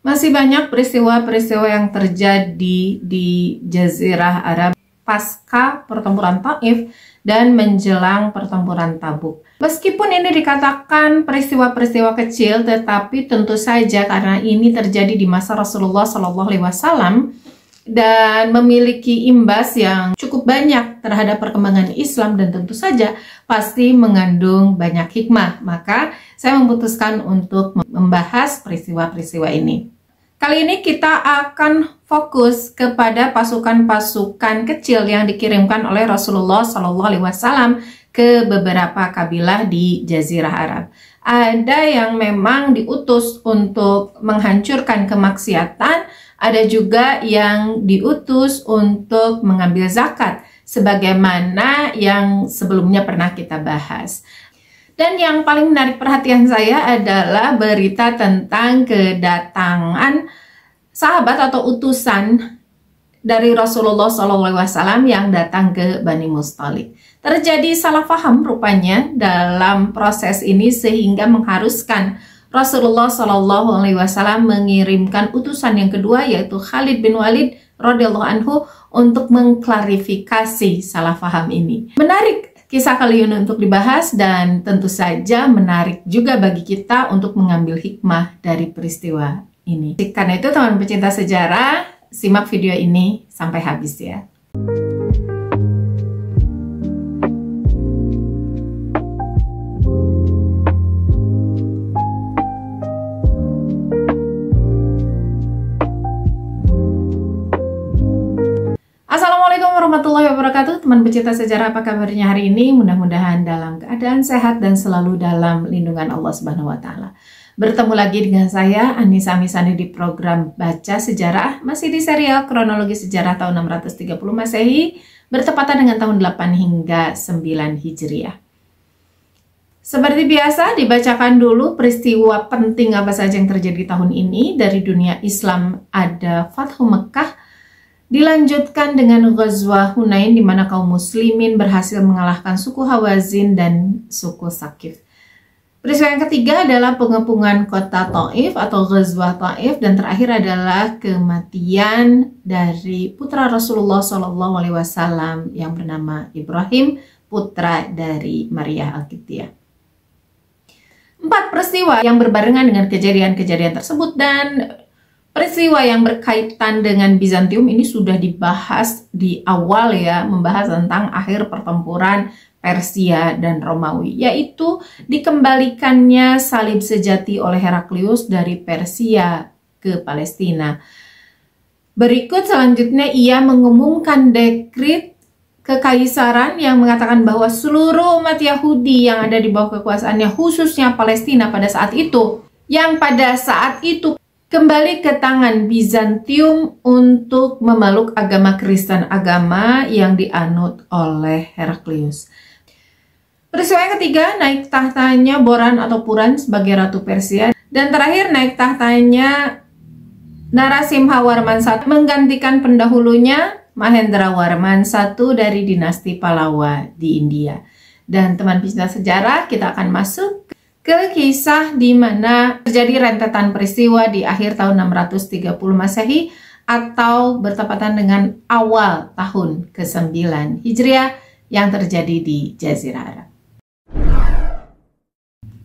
Masih banyak peristiwa-peristiwa yang terjadi di Jazirah Arab pasca pertempuran Taif dan menjelang pertempuran Tabuk. Meskipun ini dikatakan peristiwa-peristiwa kecil, tetapi tentu saja karena ini terjadi di masa Rasulullah SAW dan memiliki imbas yang cukup banyak terhadap perkembangan Islam dan tentu saja pasti mengandung banyak hikmah. Maka saya memutuskan untuk membahas peristiwa-peristiwa ini. Kali ini kita akan fokus kepada pasukan-pasukan kecil yang dikirimkan oleh Rasulullah SAW ke beberapa kabilah di Jazirah Arab. Ada yang memang diutus untuk menghancurkan kemaksiatan, ada juga yang diutus untuk mengambil zakat, sebagaimana yang sebelumnya pernah kita bahas. Dan yang paling menarik perhatian saya adalah berita tentang kedatangan sahabat atau utusan dari Rasulullah SAW yang datang ke Bani Mustalik. Terjadi salah paham rupanya dalam proses ini sehingga mengharuskan Rasulullah SAW mengirimkan utusan yang kedua, yaitu Khalid bin Walid radhiyallahu anhu, untuk mengklarifikasi salah paham ini. Menarik kisah kali ini untuk dibahas dan tentu saja menarik juga bagi kita untuk mengambil hikmah dari peristiwa ini. Karena itu teman pecinta sejarah, simak video ini sampai habis ya. Assalamualaikum warahmatullahi wabarakatuh. Teman pecinta sejarah, apa kabarnya hari ini? Mudah-mudahan dalam keadaan sehat dan selalu dalam lindungan Allah Subhanahu wa Ta'ala. Bertemu lagi dengan saya Anissa Amisani di program Baca Sejarah, masih di serial kronologi sejarah tahun 630 Masehi bertepatan dengan tahun 8 hingga 9 Hijriah. Seperti biasa, dibacakan dulu peristiwa penting apa saja yang terjadi tahun ini. Dari dunia Islam ada Fathu Mekah, dilanjutkan dengan Ghazwah Hunain di mana kaum muslimin berhasil mengalahkan suku Hawazin dan suku Saqif. Peristiwa yang ketiga adalah pengepungan kota Taif atau Ghazwah Taif, dan terakhir adalah kematian dari putra Rasulullah SAW yang bernama Ibrahim, putra dari Maria Al-Qibtiyah. 4 peristiwa yang berbarengan dengan kejadian-kejadian tersebut, dan peristiwa yang berkaitan dengan Bizantium ini sudah dibahas di awal ya, membahas tentang akhir pertempuran Persia dan Romawi, yaitu dikembalikannya salib sejati oleh Heraklius dari Persia ke Palestina. Berikut selanjutnya ia mengumumkan dekrit kekaisaran yang mengatakan bahwa seluruh umat Yahudi yang ada di bawah kekuasaannya, khususnya Palestina pada saat itu, yang pada saat itu kembali ke tangan Bizantium untuk memeluk agama Kristen, agama yang dianut oleh Heraklius. Peristiwa yang ketiga, naik tahtanya Boran atau Puran sebagai Ratu Persia. Dan terakhir, naik tahtanya Narasimhawarman I menggantikan pendahulunya Mahendrawarman I dari dinasti Pallava di India. Dan teman pecinta sejarah, kita akan masuk ke kisah di mana terjadi rentetan peristiwa di akhir tahun 630 Masehi atau bertepatan dengan awal tahun ke-9 Hijriah yang terjadi di Jazirah Arab.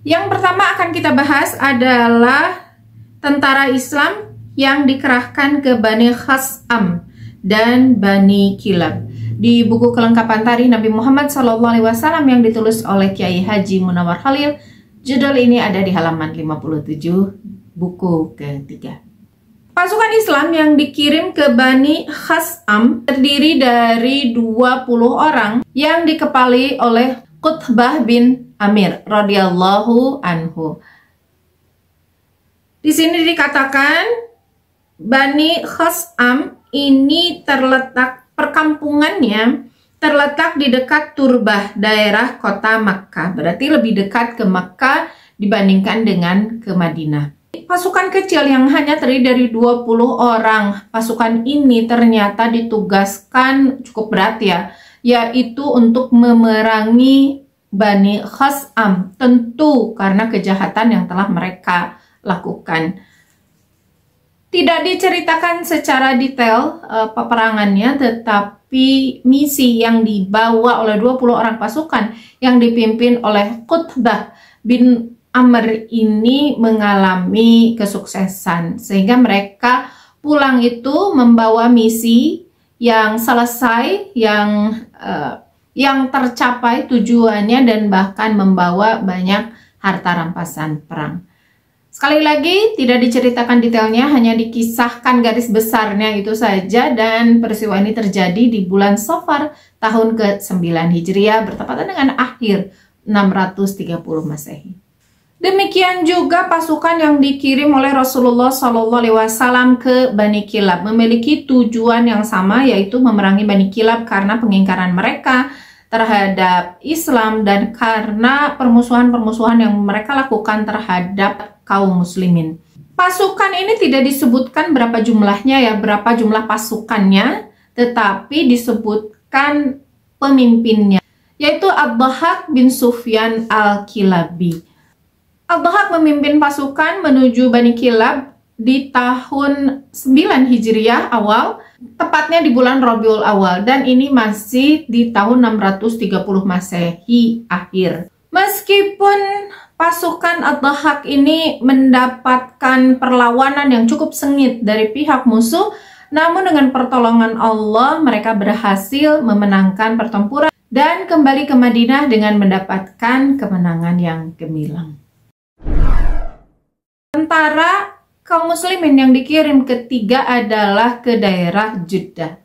Yang pertama akan kita bahas adalah tentara Islam yang dikerahkan ke Bani Khas'am dan Bani Kilab. Di buku kelengkapan tarikh Nabi Muhammad SAW yang ditulis oleh Kiai Haji Munawar Khalil, judul ini ada di halaman 57 buku ketiga. Pasukan Islam yang dikirim ke Bani Khas'am terdiri dari 20 orang yang dikepali oleh Qutbah bin Amir radhiyallahu anhu. Di sini dikatakan Bani Khas'am ini terletak, perkampungannya terletak di dekat Turbah, daerah kota Makkah. Berarti lebih dekat ke Makkah dibandingkan dengan ke Madinah. Pasukan kecil yang hanya terdiri dari 20 orang. Pasukan ini ternyata ditugaskan cukup berat ya, yaitu untuk memerangi Bani Khas'am, tentu karena kejahatan yang telah mereka lakukan. Tidak diceritakan secara detail peperangannya, tetapi misi yang dibawa oleh 20 orang pasukan yang dipimpin oleh Qutbah bin Amr ini mengalami kesuksesan, sehingga mereka pulang itu membawa misi yang selesai, yang tercapai tujuannya, dan bahkan membawa banyak harta rampasan perang. Sekali lagi, tidak diceritakan detailnya, hanya dikisahkan garis besarnya itu saja, dan peristiwa ini terjadi di bulan Safar tahun ke-9 Hijriah bertepatan dengan akhir 630 Masehi. Demikian juga pasukan yang dikirim oleh Rasulullah SAW ke Bani Kilab memiliki tujuan yang sama, yaitu memerangi Bani Kilab karena pengingkaran mereka terhadap Islam dan karena permusuhan-permusuhan yang mereka lakukan terhadap kaum muslimin. Pasukan ini tidak disebutkan berapa jumlahnya ya, berapa jumlah pasukannya, tetapi disebutkan pemimpinnya, yaitu Ad-Dhahhak bin Sufyan Al-Kilabi. Ad-Dhahhak memimpin pasukan menuju Bani Kilab di tahun 9 Hijriah awal, tepatnya di bulan Rabiul Awal, dan ini masih di tahun 630 Masehi akhir. Meskipun pasukan Ad-Dhahhak ini mendapatkan perlawanan yang cukup sengit dari pihak musuh, namun dengan pertolongan Allah mereka berhasil memenangkan pertempuran dan kembali ke Madinah dengan mendapatkan kemenangan yang gemilang. Sementara kaum muslimin yang dikirim ketiga adalah ke daerah Jeddah.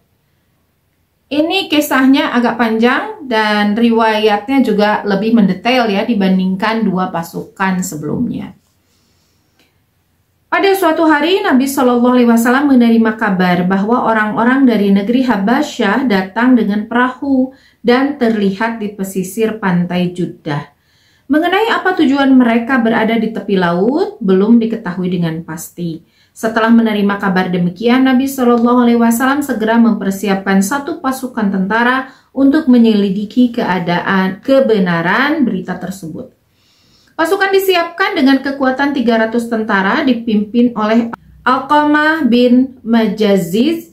Ini kisahnya agak panjang dan riwayatnya juga lebih mendetail ya dibandingkan dua pasukan sebelumnya. Pada suatu hari Nabi Shallallahu Alaihi Wasallam menerima kabar bahwa orang-orang dari negeri Habasyah datang dengan perahu dan terlihat di pesisir pantai Jeddah. Mengenai apa tujuan mereka berada di tepi laut belum diketahui dengan pasti. Setelah menerima kabar demikian, Nabi Shallallahu Alaihi Wasallam segera mempersiapkan satu pasukan tentara untuk menyelidiki kebenaran berita tersebut. Pasukan disiapkan dengan kekuatan 300 tentara dipimpin oleh Alqamah bin Majaziz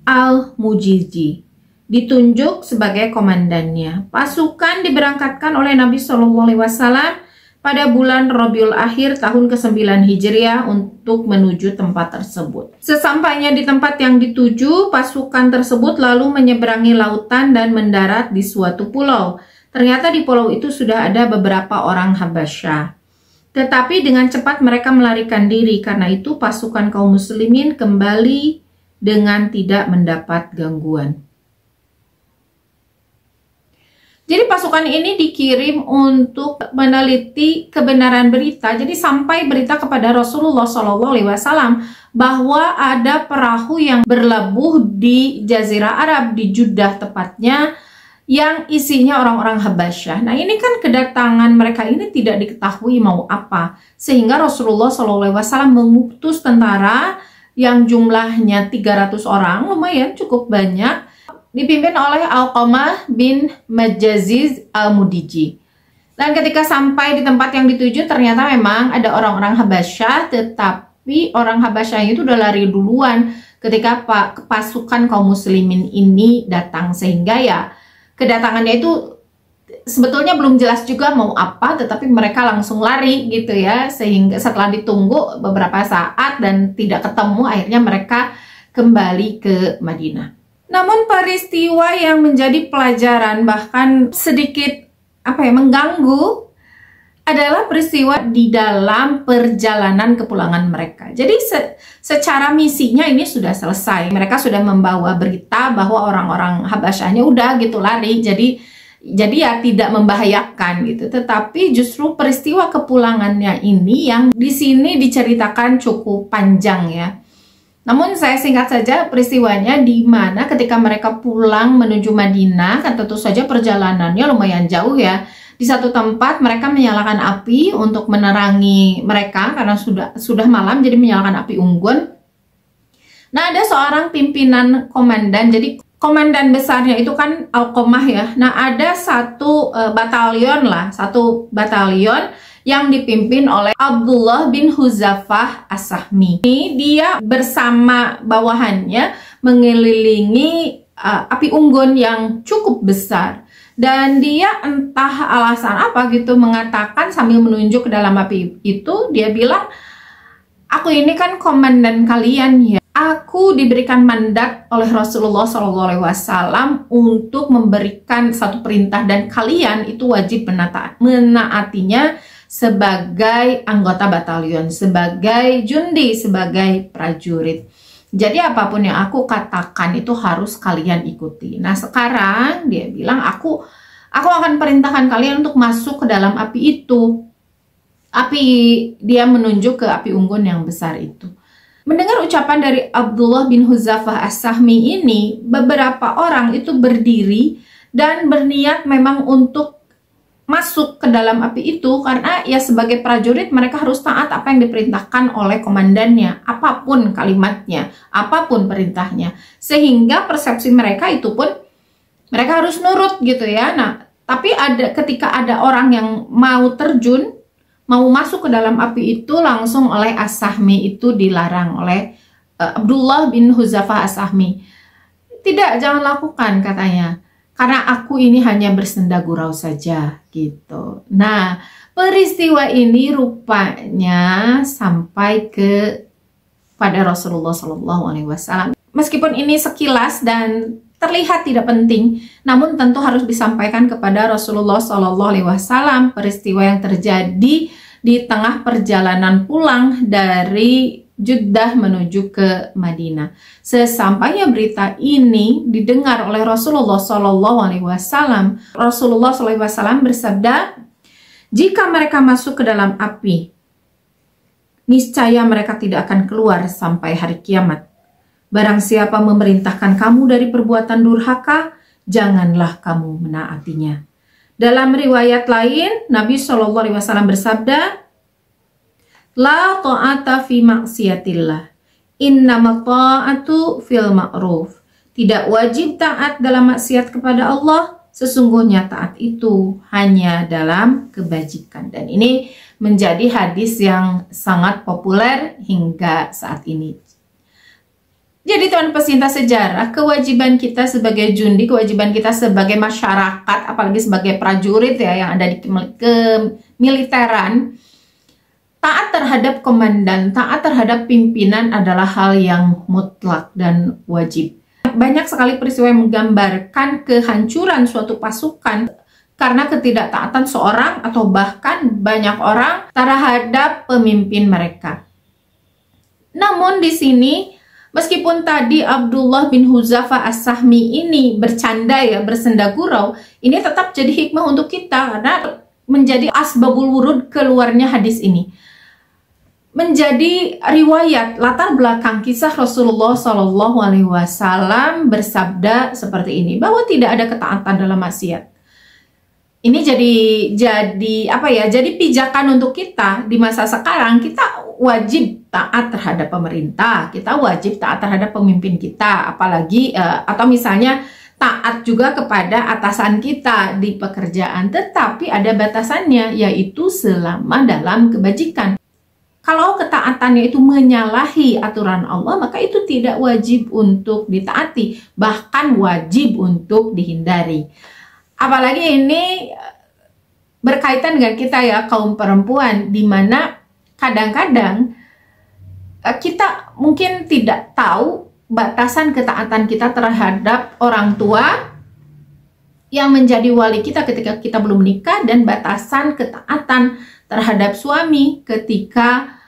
al-Mujiji, ditunjuk sebagai komandannya. Pasukan diberangkatkan oleh Nabi Shallallahu Alaihi Wasallam pada bulan Rabiul Akhir tahun ke-9 Hijriah untuk menuju tempat tersebut. Sesampainya di tempat yang dituju, pasukan tersebut lalu menyeberangi lautan dan mendarat di suatu pulau. Ternyata di pulau itu sudah ada beberapa orang Habasyah. Tetapi dengan cepat mereka melarikan diri, karena itu pasukan kaum muslimin kembali dengan tidak mendapat gangguan. Jadi pasukan ini dikirim untuk meneliti kebenaran berita. Jadi sampai berita kepada Rasulullah SAW bahwa ada perahu yang berlabuh di Jazirah Arab, di Jeddah tepatnya, yang isinya orang-orang Habasyah. Nah, ini kan kedatangan mereka ini tidak diketahui mau apa, sehingga Rasulullah SAW mengutus tentara yang jumlahnya 300 orang, lumayan cukup banyak, dipimpin oleh Alqamah bin Majaziz al-Mujiji. Dan ketika sampai di tempat yang dituju, ternyata memang ada orang-orang Habasyah, tetapi orang Habasyah itu udah lari duluan ketika pasukan kaum muslimin ini datang, sehingga ya kedatangannya itu sebetulnya belum jelas juga mau apa, tetapi mereka langsung lari gitu ya, sehingga setelah ditunggu beberapa saat dan tidak ketemu, akhirnya mereka kembali ke Madinah. Namun peristiwa yang menjadi pelajaran bahkan sedikit mengganggu adalah peristiwa di dalam perjalanan kepulangan mereka. Jadi secara misinya ini sudah selesai. Mereka sudah membawa berita bahwa orang-orang Habasyahnya udah gitu lari. Jadi ya tidak membahayakan gitu. Tetapi justru peristiwa kepulangannya ini yang di sini diceritakan cukup panjang ya. Namun saya singkat saja peristiwanya, di mana ketika mereka pulang menuju Madinah, kan tentu saja perjalanannya lumayan jauh ya. Di satu tempat mereka menyalakan api untuk menerangi mereka karena sudah malam, jadi menyalakan api unggun. Nah, ada seorang pimpinan komandan, jadi komandan besarnya itu kan Alqamah ya. Nah, ada satu batalion yang dipimpin oleh Abdullah bin Hudzafah As-Sahmi. Ini dia bersama bawahannya mengelilingi api unggun yang cukup besar. Dan dia entah alasan apa gitu mengatakan sambil menunjuk ke dalam api itu, dia bilang, aku ini kan komandan kalian ya. Aku diberikan mandat oleh Rasulullah SAW untuk memberikan satu perintah dan kalian itu wajib menaatinya sebagai anggota batalion, sebagai jundi, sebagai prajurit. Jadi apapun yang aku katakan itu harus kalian ikuti. Nah sekarang dia bilang aku akan perintahkan kalian untuk masuk ke dalam api itu. Dia menunjuk ke api unggun yang besar itu. Mendengar ucapan dari Abdullah bin Hudzafah As-Sahmi ini, beberapa orang itu berdiri dan berniat memang untuk masuk ke dalam api itu, karena ya sebagai prajurit mereka harus taat apa yang diperintahkan oleh komandannya, apapun kalimatnya, apapun perintahnya, sehingga persepsi mereka itu pun mereka harus nurut gitu ya. Nah, tapi ketika ada orang yang mau terjun, mau masuk ke dalam api itu, langsung oleh As-Sahmi itu dilarang oleh Abdullah bin Hudzafah As-Sahmi. Tidak, jangan lakukan katanya. Karena aku ini hanya bersenda gurau saja gitu. Nah, peristiwa ini rupanya sampai pada Rasulullah SAW. Meskipun ini sekilas dan terlihat tidak penting, namun tentu harus disampaikan kepada Rasulullah SAW peristiwa yang terjadi di tengah perjalanan pulang dari Jeddah menuju ke Madinah. Sesampainya berita ini didengar oleh Rasulullah SAW, Rasulullah SAW bersabda, jika mereka masuk ke dalam api, niscaya mereka tidak akan keluar sampai hari kiamat. Barang siapa memerintahkan kamu dari perbuatan durhaka, janganlah kamu menaatinya. Dalam riwayat lain, Nabi SAW bersabda, la ta'ata fi maksiatillah, innama ta'atu fil ma'ruf. Tidak wajib taat dalam maksiat kepada Allah, sesungguhnya taat itu hanya dalam kebajikan. Dan ini menjadi hadis yang sangat populer hingga saat ini. Jadi teman pecinta sejarah, kewajiban kita sebagai jundi, kewajiban kita sebagai masyarakat, apalagi sebagai prajurit ya yang ada di kemiliteran, taat terhadap komandan, taat terhadap pimpinan adalah hal yang mutlak dan wajib. Banyak sekali peristiwa yang menggambarkan kehancuran suatu pasukan karena ketidaktaatan seorang atau bahkan banyak orang terhadap pemimpin mereka. Namun di sini, meskipun tadi Abdullah bin Hudzafah As-Sahmi ini bercanda ya, bersenda gurau, ini tetap jadi hikmah untuk kita karena menjadi asbabul wurud keluarnya hadis ini. Menjadi riwayat latar belakang kisah Rasulullah SAW bersabda seperti ini, bahwa tidak ada ketaatan dalam maksiat. Ini jadi pijakan untuk kita di masa sekarang. Kita wajib taat terhadap pemerintah, kita wajib taat terhadap pemimpin kita, apalagi atau misalnya taat juga kepada atasan kita di pekerjaan, tetapi ada batasannya, yaitu selama dalam kebajikan. Kalau ketaatannya itu menyalahi aturan Allah, maka itu tidak wajib untuk ditaati, bahkan wajib untuk dihindari. Apalagi ini berkaitan dengan kita ya, kaum perempuan, di mana kadang-kadang kita mungkin tidak tahu batasan ketaatan kita terhadap orang tua yang menjadi wali kita ketika kita belum menikah, dan batasan ketaatan terhadap suami ketika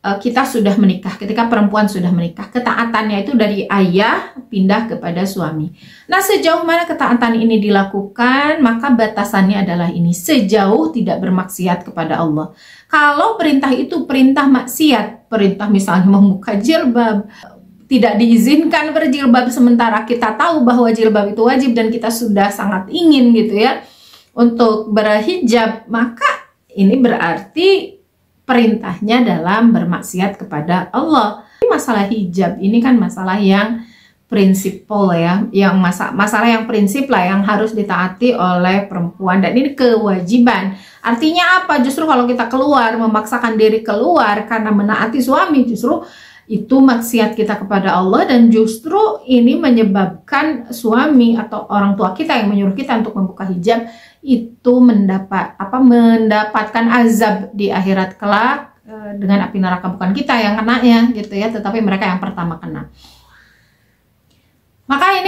kita sudah menikah, ketika perempuan sudah menikah. Ketaatannya itu dari ayah pindah kepada suami. Nah, sejauh mana ketaatan ini dilakukan, maka batasannya adalah ini, sejauh tidak bermaksiat kepada Allah. Kalau perintah itu perintah maksiat, perintah misalnya membuka jilbab, tidak diizinkan berjilbab, sementara kita tahu bahwa jilbab itu wajib dan kita sudah sangat ingin gitu ya untuk berhijab, maka ini berarti perintahnya dalam bermaksiat kepada Allah. Masalah hijab ini kan masalah yang prinsipal ya, yang masalah yang prinsip lah yang harus ditaati oleh perempuan, dan ini kewajiban. Artinya apa? Justru kalau kita keluar, memaksakan diri keluar karena menaati suami, justru itu maksiat kita kepada Allah, dan justru ini menyebabkan suami atau orang tua kita yang menyuruh kita untuk membuka hijab itu mendapatkan azab di akhirat kelak, dengan api neraka. Bukan kita yang kenanya gitu ya, tetapi mereka yang pertama kena. Maka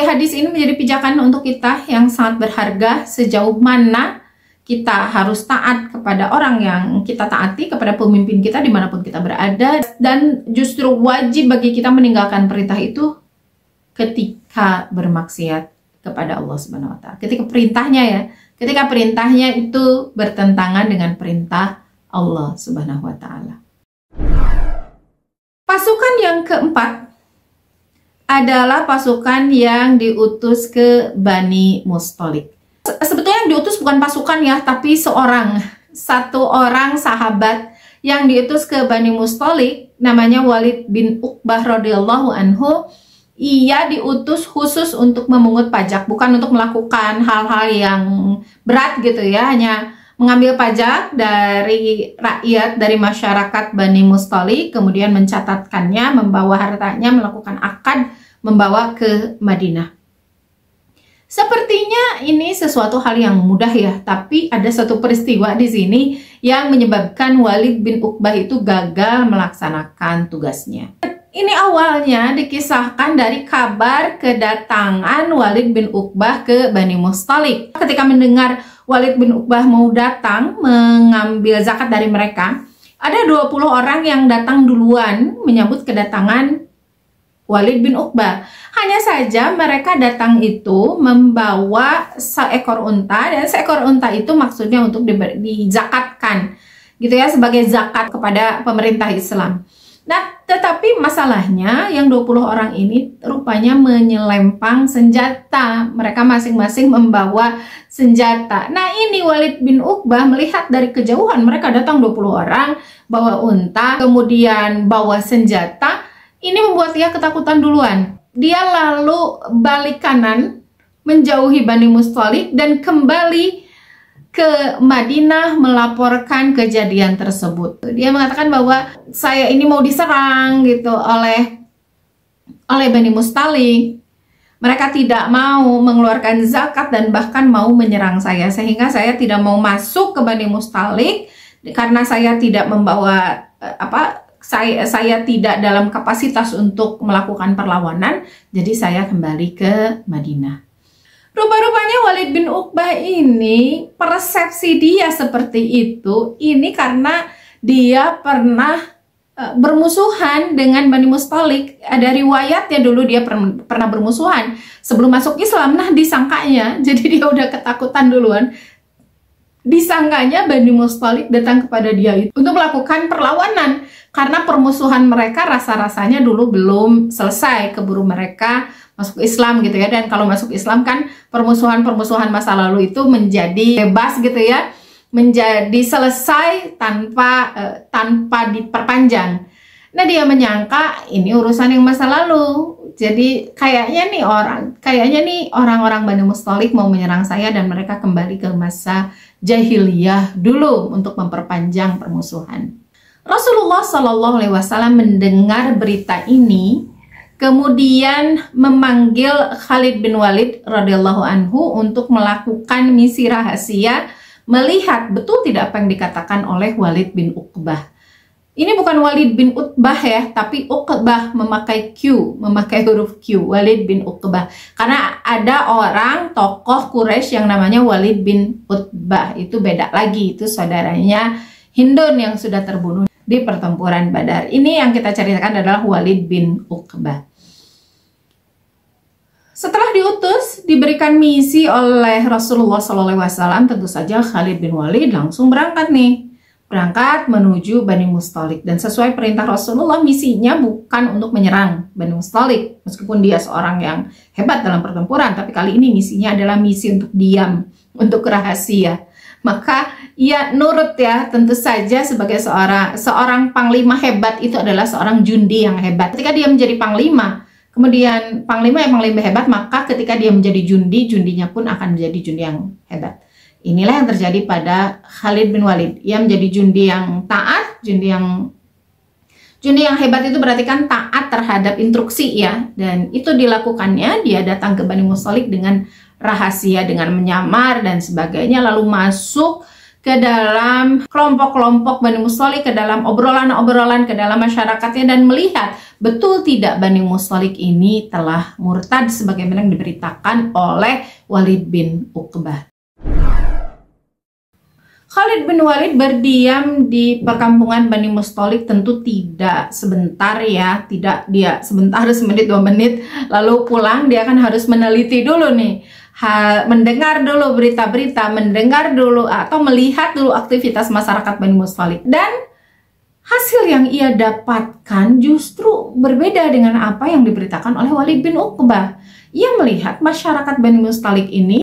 hadis ini menjadi pijakan untuk kita yang sangat berharga, sejauh mana kita harus taat kepada orang yang kita taati, kepada pemimpin kita dimanapun kita berada, dan justru wajib bagi kita meninggalkan perintah itu ketika bermaksiat kepada Allah Subhanahu wa Ta'ala. Ketika perintahnya itu bertentangan dengan perintah Allah Subhanahu wa Ta'ala. Pasukan yang keempat adalah pasukan yang diutus ke Bani Mustalik. Sebetulnya yang diutus bukan pasukan ya, tapi satu orang sahabat yang diutus ke Bani Mustalik, namanya Walid bin Uqbah radhiyallahu anhu. Ia diutus khusus untuk memungut pajak, bukan untuk melakukan hal-hal yang berat gitu ya, hanya mengambil pajak dari rakyat, dari masyarakat Bani Mustalik, kemudian mencatatkannya, membawa hartanya, melakukan akad, membawa ke Madinah. Sepertinya ini sesuatu hal yang mudah ya, tapi ada satu peristiwa di sini yang menyebabkan Walid bin Uqbah itu gagal melaksanakan tugasnya. Ini awalnya dikisahkan dari kabar kedatangan Walid bin Uqbah ke Bani Mustalik. Ketika mendengar Walid bin Uqbah mau datang mengambil zakat dari mereka, ada 20 orang yang datang duluan menyambut kedatangan Walid bin Uqbah. Hanya saja mereka datang itu membawa seekor unta, dan seekor unta itu maksudnya untuk dizakatkan gitu ya, sebagai zakat kepada pemerintah Islam. Nah, tetapi masalahnya yang 20 orang ini rupanya menyelempang senjata. Mereka masing-masing membawa senjata. Nah, ini Walid bin Uqbah melihat dari kejauhan mereka datang 20 orang, bawa unta, kemudian bawa senjata. Ini membuat dia ketakutan duluan. Dia lalu balik kanan, menjauhi Bani Mustalik, dan kembali ke Madinah melaporkan kejadian tersebut. Dia mengatakan bahwa saya ini mau diserang gitu oleh Bani Mustalik. Mereka tidak mau mengeluarkan zakat dan bahkan mau menyerang saya, sehingga saya tidak mau masuk ke Bani Mustalik karena saya tidak membawa saya tidak dalam kapasitas untuk melakukan perlawanan, jadi saya kembali ke Madinah. Rupa-rupanya Walid bin Uqbah ini, persepsi dia seperti itu, ini karena dia pernah bermusuhan dengan Bani Mustalik. Ada riwayatnya dulu dia pernah bermusuhan sebelum masuk Islam. Nah, disangkanya, jadi dia udah ketakutan duluan. Disangkanya Bani Mustalik datang kepada dia untuk melakukan perlawanan, karena permusuhan mereka rasa-rasanya dulu belum selesai, keburu mereka masuk Islam gitu ya. Dan kalau masuk Islam kan permusuhan-permusuhan masa lalu itu menjadi bebas gitu ya, menjadi selesai tanpa diperpanjang. Nah, dia menyangka ini urusan yang masa lalu. Jadi kayaknya nih orang-orang Bani Mustalik mau menyerang saya, dan mereka kembali ke masa jahiliyah dulu untuk memperpanjang permusuhan. Rasulullah Shallallahu Alaihi Wasallam mendengar berita ini, kemudian memanggil Khalid bin Walid radhiyallahu anhu untuk melakukan misi rahasia, melihat betul tidak apa yang dikatakan oleh Walid bin Uqbah. Ini bukan Walid bin Utbah ya, tapi Uqbah memakai Q, memakai huruf Q, Walid bin Uqbah. Karena ada orang tokoh Quraisy yang namanya Walid bin Utbah, itu beda lagi, itu saudaranya Hindun yang sudah terbunuh di pertempuran Badar. Ini yang kita ceritakan adalah Walid bin Uqbah. Setelah diutus, diberikan misi oleh Rasulullah SAW, tentu saja Khalid bin Walid langsung berangkat menuju Bani Mustalik. Dan sesuai perintah Rasulullah, misinya bukan untuk menyerang Bani Mustalik, meskipun dia seorang yang hebat dalam pertempuran, tapi kali ini misinya adalah misi untuk diam, untuk rahasia. Maka ia nurut ya, tentu saja sebagai seorang panglima hebat itu adalah seorang jundi yang hebat. Ketika dia menjadi panglima, Kemudian panglima yang lebih hebat, maka ketika dia menjadi jundi, jundinya pun akan menjadi jundi yang hebat. Inilah yang terjadi pada Khalid bin Walid. Ia menjadi jundi yang taat, jundi yang hebat itu berarti kan taat terhadap instruksi ya. Dan itu dilakukannya, dia datang ke Bani Mustalik dengan rahasia, dengan menyamar dan sebagainya, lalu masuk ke dalam kelompok-kelompok Bani Mustalik, ke dalam obrolan-obrolan, ke dalam masyarakatnya, dan melihat betul tidak Bani Mustalik ini telah murtad sebagaimana yang diberitakan oleh Walid bin Uqbah. Khalid bin Walid berdiam di perkampungan Bani Mustalik tentu tidak sebentar ya, tidak dia sebentar, semenit, 2 menit lalu pulang. Dia kan harus meneliti dulu nih, mendengar dulu berita-berita, mendengar dulu atau melihat dulu aktivitas masyarakat Bani Mustalik. Dan hasil yang ia dapatkan justru berbeda dengan apa yang diberitakan oleh Walid bin Uqbah. Ia melihat masyarakat Bani Mustalik ini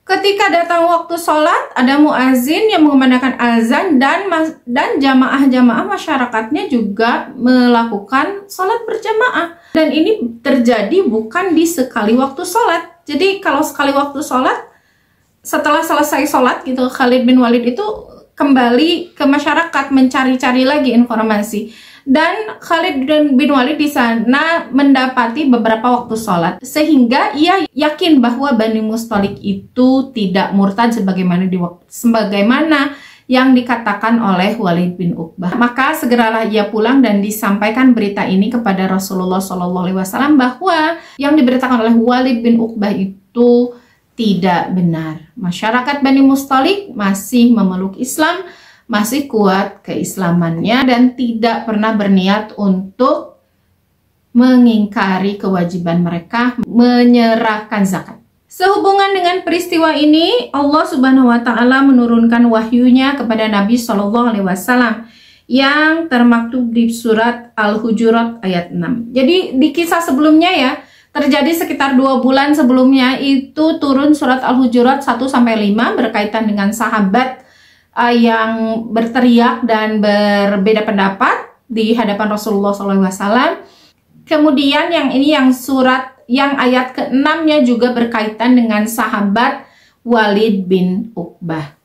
ketika datang waktu sholat, ada muazin yang mengumandangkan azan, dan jamaah-jamaah masyarakatnya juga melakukan sholat berjamaah. Dan ini terjadi bukan di sekali waktu sholat. Jadi kalau sekali waktu sholat, setelah selesai sholat gitu, Khalid bin Walid itu kembali ke masyarakat mencari-cari lagi informasi. Dan Khalid bin Walid di sana mendapati beberapa waktu sholat, sehingga ia yakin bahwa Bani Mustalik itu tidak murtad sebagaimana yang dikatakan oleh Walid bin Uqbah. Maka segeralah ia pulang dan disampaikan berita ini kepada Rasulullah SAW bahwa yang diberitakan oleh Walid bin Uqbah itu tidak benar. Masyarakat Bani Mustalik masih memeluk Islam, masih kuat keislamannya, dan tidak pernah berniat untuk mengingkari kewajiban mereka menyerahkan zakat. Sehubungan dengan peristiwa ini, Allah Subhanahu wa Ta'ala menurunkan wahyunya kepada Nabi Shallallahu Alaihi Wasallam yang termaktub di surat Al-Hujurat ayat 6. Jadi di kisah sebelumnya ya, terjadi sekitar 2 bulan sebelumnya itu turun surat Al-Hujurat 1-5 berkaitan dengan sahabat yang berteriak dan berbeda pendapat di hadapan Rasulullah SAW. Kemudian yang surat yang ayat ke-6-nya juga berkaitan dengan sahabat Walid bin Uqbah.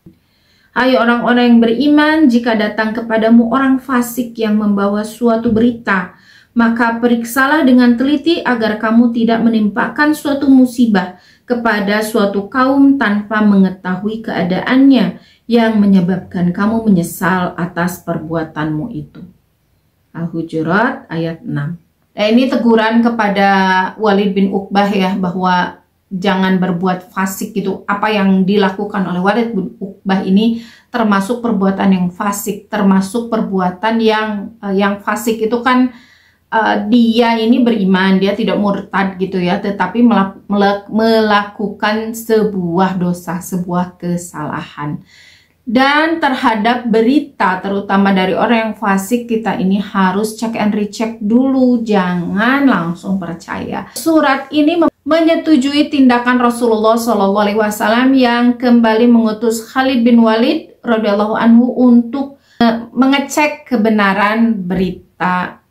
Hai orang-orang yang beriman, jika datang kepadamu orang fasik yang membawa suatu berita, maka periksalah dengan teliti agar kamu tidak menimpakan suatu musibah kepada suatu kaum tanpa mengetahui keadaannya, yang menyebabkan kamu menyesal atas perbuatanmu itu. Al-Hujurat ayat 6. Ini teguran kepada Walid bin Uqbah ya, bahwa jangan berbuat fasik gitu. Apa yang dilakukan oleh Walid bin Uqbah ini termasuk perbuatan yang fasik, termasuk perbuatan yang fasik itu kan dia ini beriman, dia tidak murtad gitu ya, tetapi melakukan sebuah dosa, sebuah kesalahan. Dan terhadap berita, terutama dari orang yang fasik, kita ini harus check and recheck dulu, jangan langsung percaya. Surat ini menyetujui tindakan Rasulullah SAW yang kembali mengutus Khalid bin Walid radhiyallahu anhu untuk mengecek kebenaran berita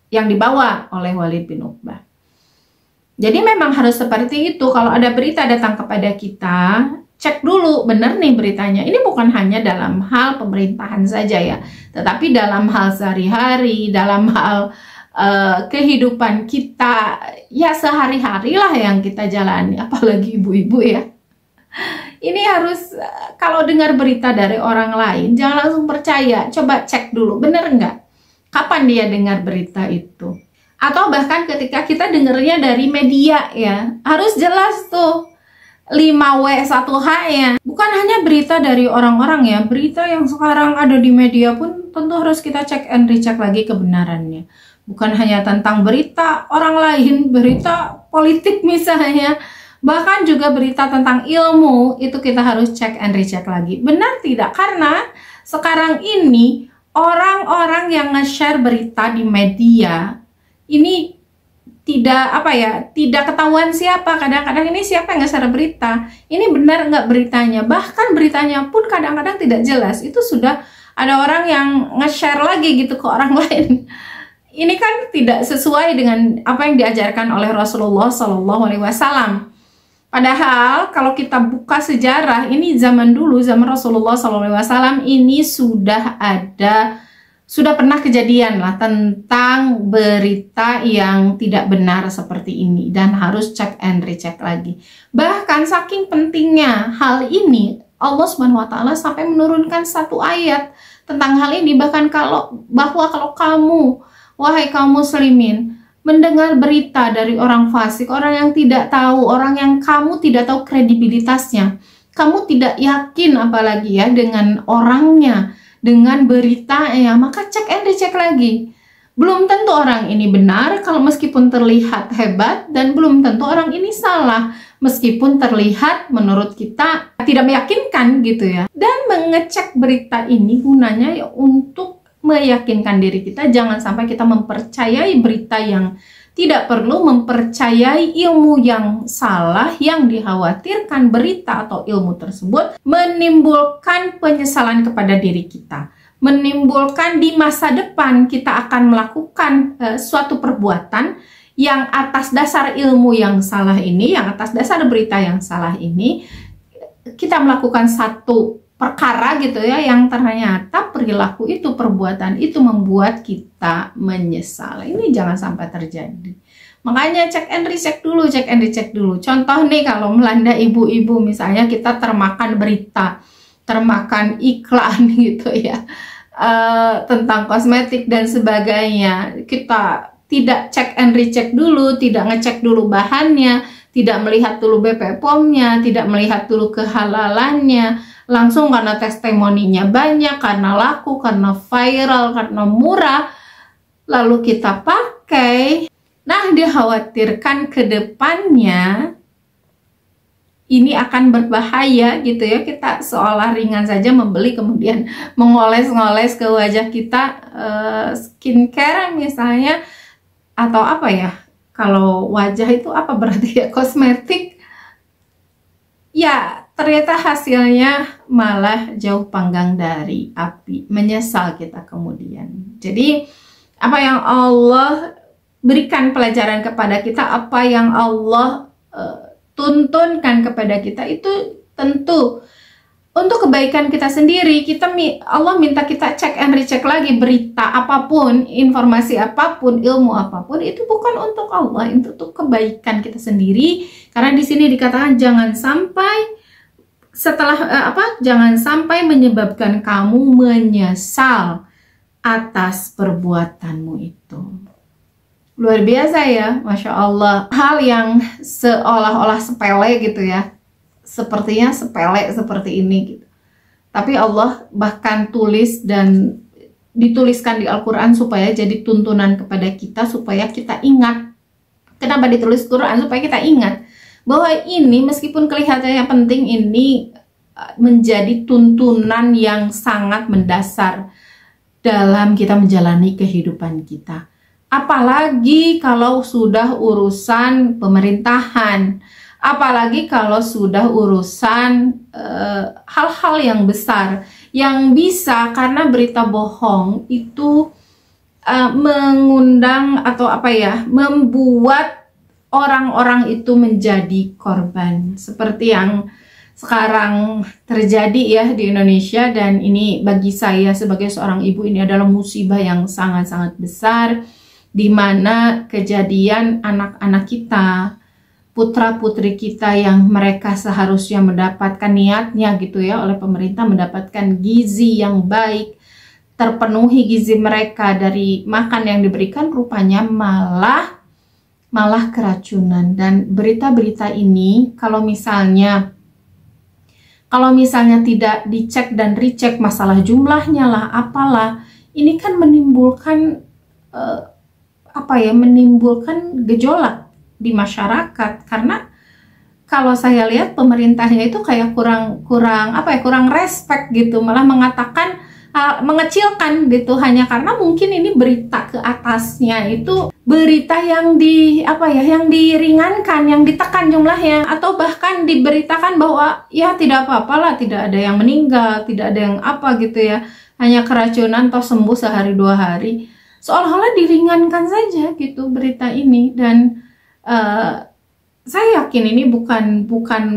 yang dibawa oleh Walid bin Uqbah. Jadi memang harus seperti itu. Kalau ada berita datang kepada kita, cek dulu benar nih beritanya. Ini bukan hanya dalam hal pemerintahan saja ya, tetapi dalam hal sehari-hari, dalam hal kehidupan kita ya sehari-hari lah yang kita jalani, apalagi ibu-ibu ya. Ini harus, kalau dengar berita dari orang lain jangan langsung percaya, coba cek dulu benar nggak, kapan dia dengar berita itu. Atau bahkan ketika kita dengarnya dari media ya, harus jelas tuh 5W1H ya. Bukan hanya berita dari orang-orang ya, berita yang sekarang ada di media pun tentu harus kita cek and recheck lagi kebenarannya. Bukan hanya tentang berita orang lain, berita politik misalnya, bahkan juga berita tentang ilmu, itu kita harus cek and recheck lagi. Benar tidak? Karena sekarang ini orang-orang yang nge-share berita di media ini tidak ketahuan siapa. Kadang-kadang ini siapa yang nge-share berita, ini benar nggak beritanya, bahkan beritanya pun kadang-kadang tidak jelas. Itu sudah ada orang yang nge-share lagi gitu ke orang lain. ini kan tidak sesuai dengan apa yang diajarkan oleh Rasulullah SAW. Padahal kalau kita buka sejarah, ini zaman dulu, zaman Rasulullah SAW, ini sudah pernah kejadian lah tentang berita yang tidak benar seperti ini, dan harus cek and recheck lagi. Bahkan saking pentingnya hal ini, Allah SWT sampai menurunkan satu ayat tentang hal ini. Bahkan bahwa kalau kamu, wahai kaum muslimin, mendengar berita dari orang fasik, orang yang tidak tahu, orang yang kamu tidak tahu kredibilitasnya, kamu tidak yakin apalagi ya dengan orangnya, dengan beritanya, maka cek and recheck lagi. Belum tentu orang ini benar kalau meskipun terlihat hebat, dan belum tentu orang ini salah meskipun terlihat menurut kita tidak meyakinkan gitu ya. Dan mengecek berita ini gunanya ya untuk meyakinkan diri kita, jangan sampai kita mempercayai berita yang tidak perlu, mempercayai ilmu yang salah, yang dikhawatirkan berita atau ilmu tersebut menimbulkan penyesalan kepada diri kita, menimbulkan di masa depan kita akan melakukan suatu perbuatan yang atas dasar ilmu yang salah ini, yang atas dasar berita yang salah ini, kita melakukan satu perkara gitu ya, yang ternyata perilaku itu, perbuatan itu membuat kita menyesal. Ini jangan sampai terjadi. Makanya cek and recheck dulu, cek and recheck dulu. Contoh nih, kalau melanda ibu-ibu misalnya, kita termakan berita, termakan iklan gitu ya, tentang kosmetik dan sebagainya, kita tidak cek and recheck dulu, tidak ngecek dulu bahannya, tidak melihat dulu BP POM-nya, tidak melihat dulu kehalalannya, langsung karena testimoninya banyak, karena laku, karena viral, karena murah, lalu kita pakai. Nah, dikhawatirkan ke depannya ini akan berbahaya gitu ya. Kita seolah ringan saja membeli, kemudian mengoles-ngoles ke wajah kita, skincare misalnya, atau apa ya, kalau wajah itu apa berarti ya, kosmetik ya, ternyata hasilnya malah jauh panggang dari api, menyesal kita kemudian. Jadi apa yang Allah berikan pelajaran kepada kita, apa yang Allah tuntunkan kepada kita, itu tentu untuk kebaikan kita sendiri. Allah minta kita cek and recheck lagi berita apapun, informasi apapun, ilmu apapun, itu bukan untuk Allah, itu untuk kebaikan kita sendiri. Karena di sini dikatakan jangan sampai jangan sampai menyebabkan kamu menyesal atas perbuatanmu itu. Luar biasa ya, Masya Allah. Hal yang seolah-olah sepele gitu ya, sepertinya sepele seperti ini gitu. Tapi Allah bahkan tulis dan dituliskan di Al-Quran supaya jadi tuntunan kepada kita, supaya kita ingat. Kenapa ditulis Quran? Supaya kita ingat bahwa ini meskipun kelihatannya penting, ini menjadi tuntunan yang sangat mendasar dalam kita menjalani kehidupan kita. Apalagi kalau sudah urusan pemerintahan, apalagi kalau sudah urusan hal-hal yang besar, yang bisa karena berita bohong itu mengundang atau membuat orang-orang itu menjadi korban, seperti yang sekarang terjadi ya di Indonesia. Dan ini bagi saya sebagai seorang ibu, ini adalah musibah yang sangat-sangat besar, di mana kejadian anak-anak kita, putra-putri kita yang mereka seharusnya mendapatkan, niatnya gitu ya oleh pemerintah, mendapatkan gizi yang baik, terpenuhi gizi mereka dari makan yang diberikan, rupanya malah keracunan. Dan berita-berita ini kalau misalnya tidak dicek dan recheck, masalah jumlahnya lah, apalah, ini kan menimbulkan menimbulkan gejolak di masyarakat. Karena kalau saya lihat pemerintahnya itu kayak kurang respect gitu, malah mengatakan mengecilkan gitu, hanya karena mungkin ini berita ke atasnya itu berita yang yang diringankan, yang ditekan jumlahnya, atau bahkan diberitakan bahwa ya tidak apa-apalah, tidak ada yang meninggal, tidak ada yang gitu ya, hanya keracunan toh sembuh sehari 2 hari. seolah-olah diringankan saja gitu berita ini. Dan saya yakin ini bukan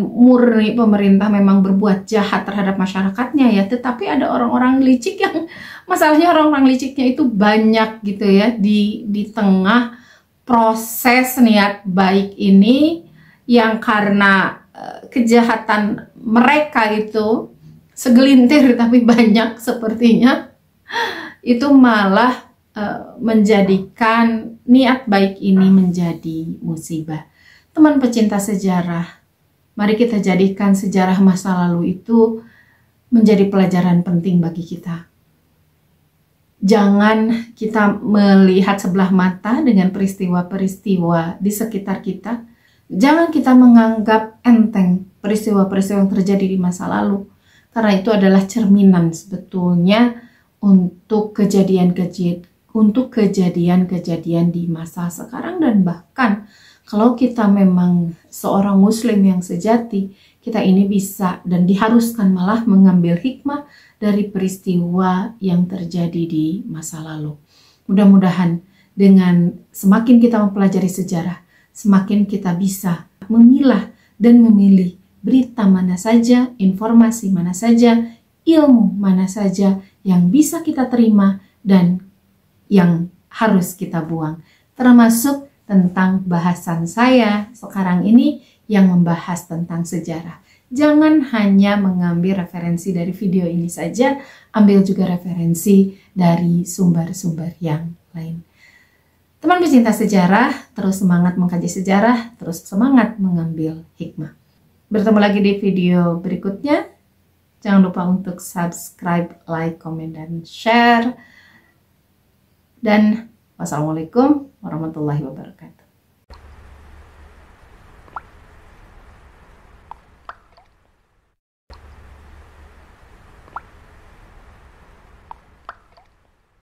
murni pemerintah memang berbuat jahat terhadap masyarakatnya ya, tetapi ada orang-orang licik yang masalahnya orang-orang liciknya itu banyak gitu ya di tengah proses niat baik ini, yang karena kejahatan mereka itu segelintir tapi banyak sepertinya, itu malah menjadikan niat baik ini menjadi musibah. Teman pecinta sejarah, mari kita jadikan sejarah masa lalu itu menjadi pelajaran penting bagi kita. Jangan kita melihat sebelah mata dengan peristiwa-peristiwa di sekitar kita. Jangan kita menganggap enteng peristiwa-peristiwa yang terjadi di masa lalu, karena itu adalah cerminan sebetulnya untuk kejadian-kejadian di masa sekarang. Dan bahkan kalau kita memang seorang muslim yang sejati, kita ini bisa dan diharuskan malah mengambil hikmah dari peristiwa yang terjadi di masa lalu. Mudah-mudahan dengan semakin kita mempelajari sejarah, semakin kita bisa memilah dan memilih berita mana saja, informasi mana saja, ilmu mana saja yang bisa kita terima dan yang harus kita buang. Termasuk tentang bahasan saya sekarang ini yang membahas tentang sejarah. Jangan hanya mengambil referensi dari video ini saja, ambil juga referensi dari sumber-sumber yang lain. Teman pecinta sejarah, terus semangat mengkaji sejarah, terus semangat mengambil hikmah. Bertemu lagi di video berikutnya. Jangan lupa untuk subscribe, like, komen, dan share. Dan wassalamualaikum warahmatullahi wabarakatuh.